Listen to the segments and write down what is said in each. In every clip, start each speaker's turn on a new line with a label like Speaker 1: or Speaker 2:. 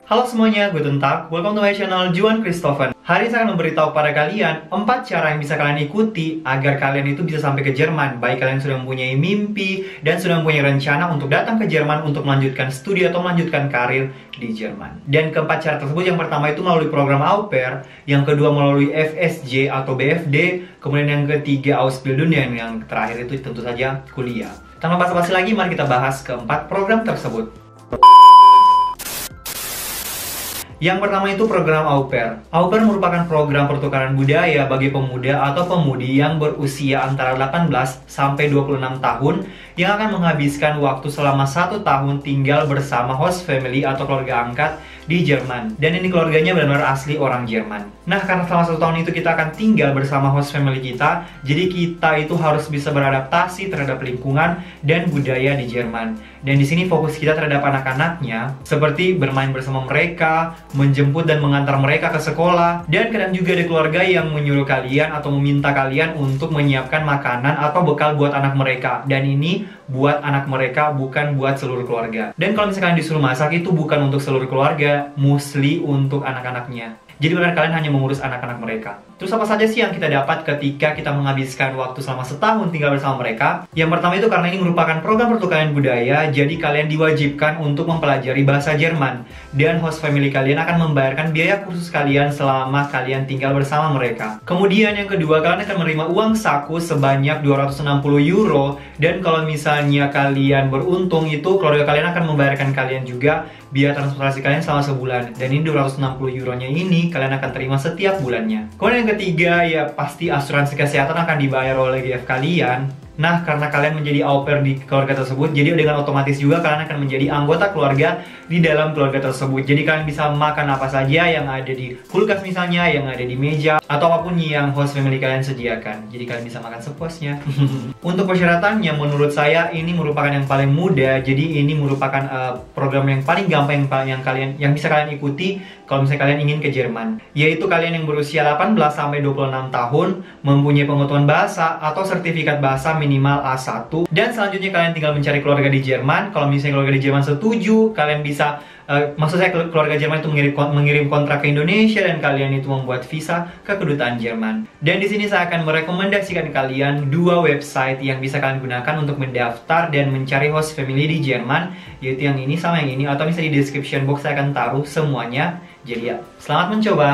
Speaker 1: Halo semuanya, Guten Tag, welcome to my channel Juan Christopher. Hari ini saya akan memberitahu pada kalian 4 cara yang bisa kalian ikuti agar kalian itu bisa sampai ke Jerman. Baik kalian sudah mempunyai mimpi dan sudah mempunyai rencana untuk datang ke Jerman untuk melanjutkan studi atau melanjutkan karir di Jerman. Dan keempat cara tersebut, yang pertama itu melalui program au pair, yang kedua melalui FSJ atau BFD, kemudian yang ketiga Ausbildung, dan yang terakhir itu tentu saja kuliah. Tanpa basa-basi lagi, mari kita bahas keempat program tersebut. Yang pertama itu program au pair. Au pair merupakan program pertukaran budaya bagi pemuda atau pemudi yang berusia antara 18 sampai 26 tahun yang akan menghabiskan waktu selama 1 tahun tinggal bersama host family atau keluarga angkat di Jerman. Dan ini keluarganya benar-benar asli orang Jerman. Nah, karena selama 1 tahun itu kita akan tinggal bersama host family kita, jadi kita itu harus bisa beradaptasi terhadap lingkungan dan budaya di Jerman. Dan di sini fokus kita terhadap anak-anaknya, seperti bermain bersama mereka, menjemput dan mengantar mereka ke sekolah, dan kadang juga ada keluarga yang menyuruh kalian atau meminta kalian untuk menyiapkan makanan atau bekal buat anak mereka. Dan ini buat anak mereka, bukan buat seluruh keluarga. Dan kalau misalkan disuruh masak, itu bukan untuk seluruh keluarga, mostly untuk anak-anaknya. Jadi benar kalian hanya mengurus anak-anak mereka. Terus apa saja sih yang kita dapat ketika kita menghabiskan waktu selama setahun tinggal bersama mereka? Yang pertama itu karena ini merupakan program pertukaran budaya, jadi kalian diwajibkan untuk mempelajari bahasa Jerman. Dan host family kalian akan membayarkan biaya kursus kalian selama kalian tinggal bersama mereka. Kemudian yang kedua, kalian akan menerima uang saku sebanyak 260 euro. Dan kalau misalnya kalian beruntung, itu keluarga kalian akan membayarkan kalian juga biaya transportasi kalian selama sebulan. Dan ini 260 euronya ini kalian akan terima setiap bulannya. Kemudian yang ketiga, ya pasti asuransi kesehatan akan dibayar oleh GF kalian. Nah, karena kalian menjadi au pair di keluarga tersebut, jadi dengan otomatis juga kalian akan menjadi anggota keluarga di dalam keluarga tersebut. Jadi kalian bisa makan apa saja yang ada di kulkas misalnya, yang ada di meja, atau apapun yang host family kalian sediakan. Jadi kalian bisa makan sepuasnya. Untuk persyaratannya, menurut saya ini merupakan yang paling mudah. Jadi ini merupakan program yang paling gampang yang bisa kalian ikuti kalau misalnya kalian ingin ke Jerman. Yaitu kalian yang berusia 18 sampai 26 tahun, mempunyai pengetahuan bahasa atau sertifikat bahasa minimal A1, dan selanjutnya kalian tinggal mencari keluarga di Jerman. Kalau misalnya keluarga di Jerman setuju, kalian bisa maksud saya keluarga Jerman itu mengirim kontrak ke Indonesia dan kalian itu membuat visa ke kedutaan Jerman. Dan di sini saya akan merekomendasikan kalian 2 website yang bisa kalian gunakan untuk mendaftar dan mencari host family di Jerman, yaitu yang ini sama yang ini, atau misalnya di description box saya akan taruh semuanya. Jadi ya, selamat mencoba.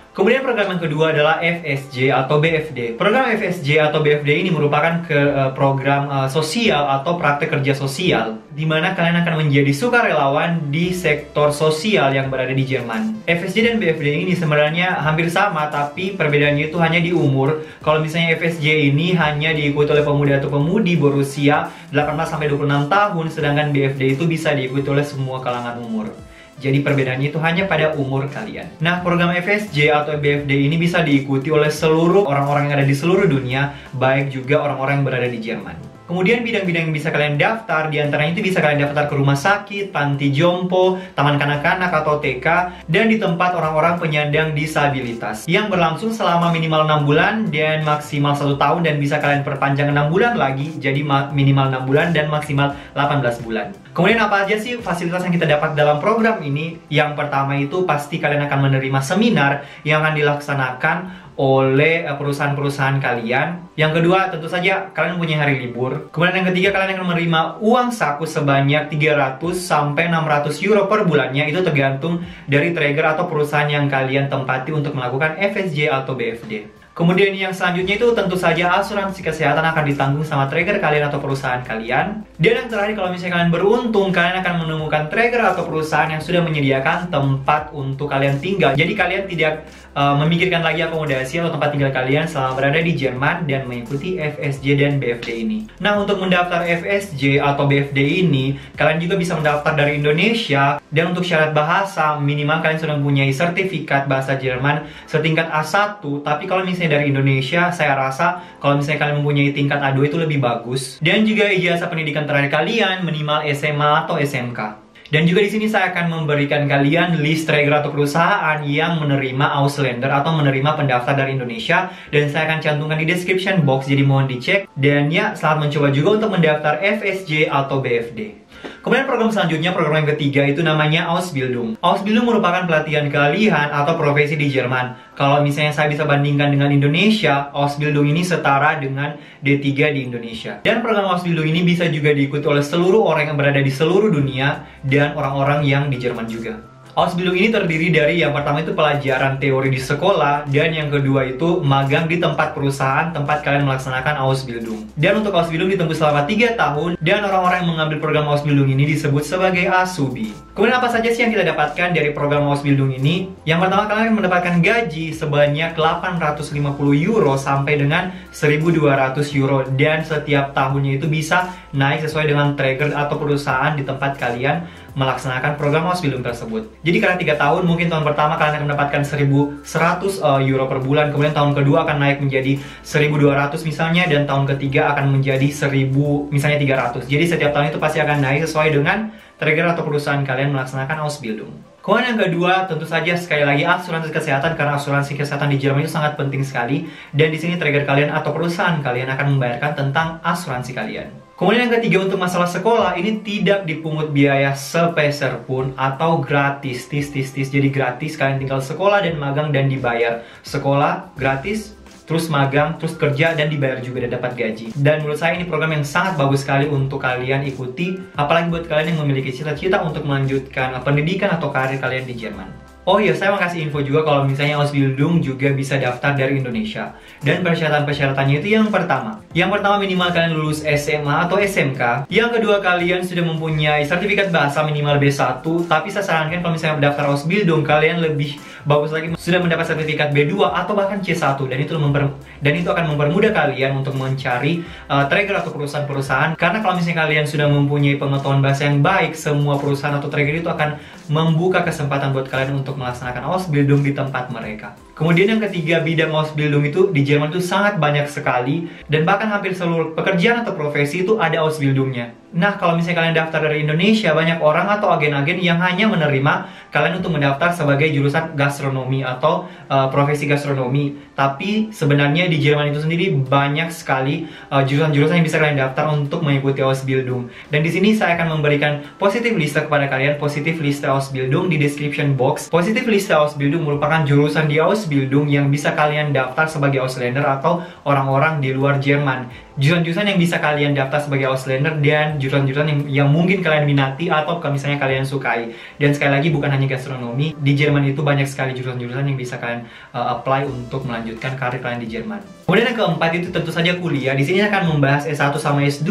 Speaker 1: Kemudian program yang kedua adalah FSJ atau BFD. Program FSJ atau BFD ini merupakan program sosial atau praktek kerja sosial, di mana kalian akan menjadi sukarelawan di sektor sosial yang berada di Jerman. FSJ dan BFD ini sebenarnya hampir sama, tapi perbedaannya itu hanya di umur. Kalau misalnya FSJ ini hanya diikuti oleh pemuda atau pemudi berusia 18-26 tahun, sedangkan BFD itu bisa diikuti oleh semua kalangan umur. Jadi perbedaannya itu hanya pada umur kalian. Nah, program FSJ atau BFD ini bisa diikuti oleh seluruh orang-orang yang ada di seluruh dunia, baik juga orang-orang yang berada di Jerman. Kemudian bidang-bidang yang bisa kalian daftar, diantaranya itu bisa kalian daftar ke rumah sakit, panti jompo, taman kanak-kanak atau TK, dan di tempat orang-orang penyandang disabilitas, yang berlangsung selama minimal 6 bulan dan maksimal 1 tahun, dan bisa kalian perpanjang 6 bulan lagi, jadi minimal 6 bulan dan maksimal 18 bulan. Kemudian apa aja sih fasilitas yang kita dapat dalam program ini? Yang pertama itu pasti kalian akan menerima seminar yang akan dilaksanakan oleh perusahaan-perusahaan kalian. Yang kedua, tentu saja kalian punya hari libur. Kemudian yang ketiga, kalian akan menerima uang saku sebanyak 300 sampai 600 euro per bulannya. Itu tergantung dari trigger atau perusahaan yang kalian tempati untuk melakukan FSJ atau BFD. Kemudian yang selanjutnya itu tentu saja asuransi kesehatan akan ditanggung sama tracker kalian atau perusahaan kalian. Dan yang terakhir, kalau misalnya kalian beruntung, kalian akan menemukan tracker atau perusahaan yang sudah menyediakan tempat untuk kalian tinggal. Jadi kalian tidak memikirkan lagi akomodasi atau tempat tinggal kalian selama berada di Jerman dan mengikuti FSJ dan BFD ini. Nah, untuk mendaftar FSJ atau BFD ini, kalian juga bisa mendaftar dari Indonesia. Dan untuk syarat bahasa, minimal kalian sudah mempunyai sertifikat bahasa Jerman setingkat A1. Tapi kalau misalnya dari Indonesia, saya rasa kalau misalnya kalian mempunyai tingkat A2 itu lebih bagus. Dan juga ijazah pendidikan terakhir kalian minimal SMA atau SMK. Dan juga di sini saya akan memberikan kalian list tracker atau perusahaan yang menerima Ausländer atau menerima pendaftar dari Indonesia, dan saya akan cantumkan di description box, jadi mohon dicek. Dan ya, selamat mencoba juga untuk mendaftar FSJ atau BFD. Kemudian program selanjutnya, program yang ketiga itu namanya Ausbildung. Ausbildung merupakan pelatihan keahlian atau profesi di Jerman. Kalau misalnya saya bisa bandingkan dengan Indonesia, Ausbildung ini setara dengan D3 di Indonesia. Dan program Ausbildung ini bisa juga diikuti oleh seluruh orang yang berada di seluruh dunia dan orang-orang yang di Jerman juga. Ausbildung ini terdiri dari yang pertama itu pelajaran teori di sekolah, dan yang kedua itu magang di tempat perusahaan tempat kalian melaksanakan Ausbildung. Dan untuk Ausbildung ditempuh selama 3 tahun, dan orang-orang yang mengambil program Ausbildung ini disebut sebagai Azubi. Kemudian apa saja sih yang kita dapatkan dari program Ausbildung ini? Yang pertama, kalian mendapatkan gaji sebanyak 850 euro sampai dengan 1200 euro, dan setiap tahunnya itu bisa naik sesuai dengan trigger atau perusahaan di tempat kalian melaksanakan program Ausbildung tersebut. Jadi karena 3 tahun, mungkin tahun pertama kalian akan mendapatkan 1100 euro per bulan, kemudian tahun kedua akan naik menjadi 1200 misalnya, dan tahun ketiga akan menjadi 1000 misalnya 300. Jadi setiap tahun itu pasti akan naik sesuai dengan trigger atau perusahaan kalian melaksanakan Ausbildung. Kemudian yang kedua, tentu saja sekali lagi asuransi kesehatan, karena asuransi kesehatan di Jerman itu sangat penting sekali, dan di sini trigger kalian atau perusahaan kalian akan membayarkan tentang asuransi kalian. Kemudian yang ketiga, untuk masalah sekolah ini tidak dipungut biaya sepeser pun atau gratis, jadi gratis, kalian tinggal sekolah dan magang dan dibayar. Sekolah gratis, terus magang, terus kerja dan dibayar juga dan dapat gaji. Dan menurut saya ini program yang sangat bagus sekali untuk kalian ikuti, apalagi buat kalian yang memiliki cita-cita untuk melanjutkan pendidikan atau karir kalian di Jerman. Oh iya, saya mau kasih info juga kalau misalnya Ausbildung juga bisa daftar dari Indonesia. Dan persyaratan-persyaratannya itu yang pertama. Yang pertama, minimal kalian lulus SMA atau SMK. Yang kedua, kalian sudah mempunyai sertifikat bahasa minimal B1. Tapi saya sarankan kalau misalnya mendaftar Ausbildung, kalian lebih bagus lagi sudah mendapat sertifikat B2 atau bahkan C1. Dan itu akan mempermudah kalian untuk mencari trigger atau perusahaan-perusahaan. Karena kalau misalnya kalian sudah mempunyai pengetahuan bahasa yang baik, semua perusahaan atau trigger itu akan membuka kesempatan buat kalian untuk melaksanakan Ausbildung di tempat mereka. Kemudian yang ketiga, bidang Ausbildung itu di Jerman itu sangat banyak sekali, dan bahkan hampir seluruh pekerjaan atau profesi itu ada Ausbildungnya. Nah, kalau misalnya kalian daftar dari Indonesia, banyak orang atau agen-agen yang hanya menerima kalian untuk mendaftar sebagai jurusan gastronomi atau profesi gastronomi. Tapi sebenarnya di Jerman itu sendiri banyak sekali jurusan-jurusan yang bisa kalian daftar untuk mengikuti Ausbildung. Dan di sini saya akan memberikan positif lista kepada kalian, positif lista Ausbildung di description box. Positif lista Ausbildung merupakan jurusan di Ausbildung yang bisa kalian daftar sebagai Ausländer atau orang-orang di luar Jerman. Jurusan-jurusan yang bisa kalian daftar sebagai Ausländer dan jurusan-jurusan yang mungkin kalian minati atau misalnya kalian sukai. Dan sekali lagi, bukan hanya gastronomi, di Jerman itu banyak sekali jurusan-jurusan yang bisa kalian apply untuk melanjutkan karir kalian di Jerman. Kemudian yang keempat itu tentu saja kuliah. Di sini akan membahas S1 sama S2.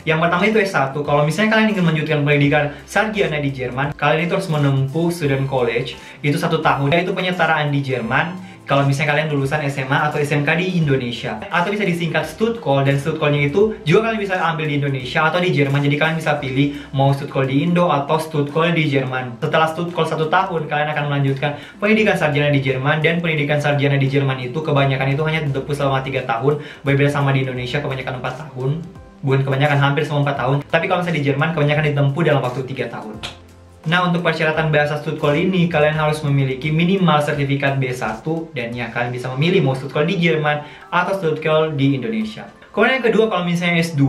Speaker 1: Yang pertama itu S1. Kalau misalnya kalian ingin melanjutkan pendidikan sarjana di Jerman, kalian itu harus menempuh student college. Itu 1 tahun. Itu penyetaraan di Jerman. Kalau misalnya kalian lulusan SMA atau SMK di Indonesia, atau bisa disingkat Stutkol, dan Stutkol-nya itu juga kalian bisa ambil di Indonesia atau di Jerman. Jadi kalian bisa pilih mau Stutkol di Indo atau Stutkol di Jerman. Setelah Stutkol 1 tahun, kalian akan melanjutkan pendidikan sarjana di Jerman, dan pendidikan sarjana di Jerman itu kebanyakan itu hanya ditempuh selama 3 tahun, berbeda sama di Indonesia kebanyakan 4 tahun. Bukan kebanyakan, hampir semua 4 tahun. Tapi kalau misalnya di Jerman kebanyakan ditempuh dalam waktu 3 tahun. Nah, untuk persyaratan bahasa Stutkol ini, kalian harus memiliki minimal sertifikat B1, dan ya, kalian bisa memilih mau Stutkol di Jerman atau Stutkol di Indonesia. Kemudian yang kedua, kalau misalnya S2.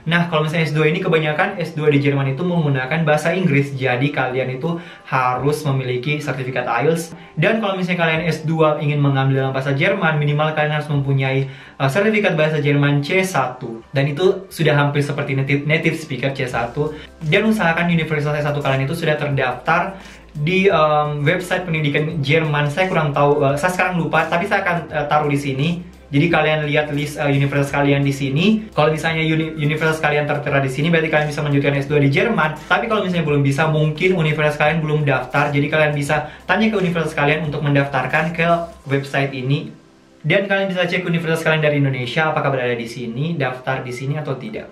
Speaker 1: Nah, kalau misalnya S2 ini kebanyakan S2 di Jerman itu menggunakan bahasa Inggris. Jadi kalian itu harus memiliki sertifikat IELTS. Dan kalau misalnya kalian S2 ingin mengambil dalam bahasa Jerman, minimal kalian harus mempunyai sertifikat bahasa Jerman C1. Dan itu sudah hampir seperti native speaker C1. Dan usahakan universitas S1 kalian itu sudah terdaftar di website pendidikan Jerman. Saya kurang tahu, saya sekarang lupa, tapi saya akan taruh di sini. Jadi kalian lihat list universitas kalian di sini. Kalau misalnya universitas kalian tertera di sini, berarti kalian bisa melanjutkan S2 di Jerman. Tapi kalau misalnya belum bisa, mungkin universitas kalian belum daftar. Jadi kalian bisa tanya ke universitas kalian untuk mendaftarkan ke website ini. Dan kalian bisa cek universitas kalian dari Indonesia apakah berada di sini, daftar di sini atau tidak.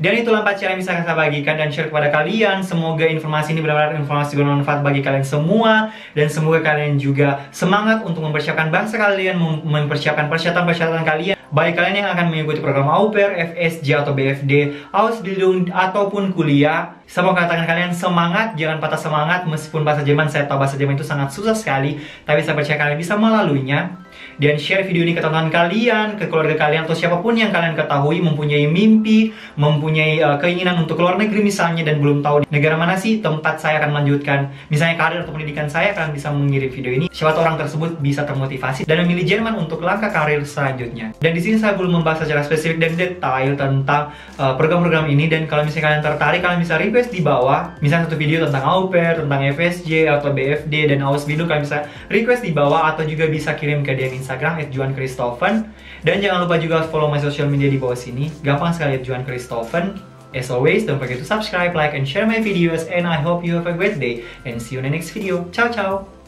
Speaker 1: Dan itulah 4 cara yang bisa saya bagikan dan share kepada kalian. Semoga informasi ini benar-benar informasi bermanfaat bagi kalian semua. Dan semoga kalian juga semangat untuk mempersiapkan bahasa kalian, mempersiapkan persyaratan-persyaratan kalian. Baik kalian yang akan mengikuti program au pair, FSJ atau BFD, Ausbildung ataupun kuliah. Saya mau katakan kalian semangat, jangan patah semangat. Meskipun bahasa Jerman, saya tahu bahasa Jerman itu sangat susah sekali, tapi saya percaya kalian bisa melaluinya. Dan share video ini ke teman kalian, ke keluarga kalian, atau siapapun yang kalian ketahui mempunyai mimpi, mempunyai keinginan untuk keluar negeri misalnya, dan belum tahu negara mana sih tempat saya akan melanjutkan misalnya karir atau pendidikan saya. Kalian bisa mengirim video ini, siapa tahu orang tersebut bisa termotivasi dan memilih Jerman untuk langkah karir selanjutnya. Dan di sini saya belum membahas secara spesifik dan detail tentang program-program ini. Dan kalau misalnya kalian tertarik, kalian bisa request di bawah, misalnya satu video tentang au pair, tentang FSJ atau BFD dan Ausbildung, kalian bisa request di bawah, atau juga bisa kirim ke DM Instagram @juanchristoffen. Dan jangan lupa juga follow my social media di bawah sini, gampang sekali @juanchristoffen. As always, don't forget to subscribe, like, and share my videos, and I hope you have a great day and see you in the next video. Ciao ciao.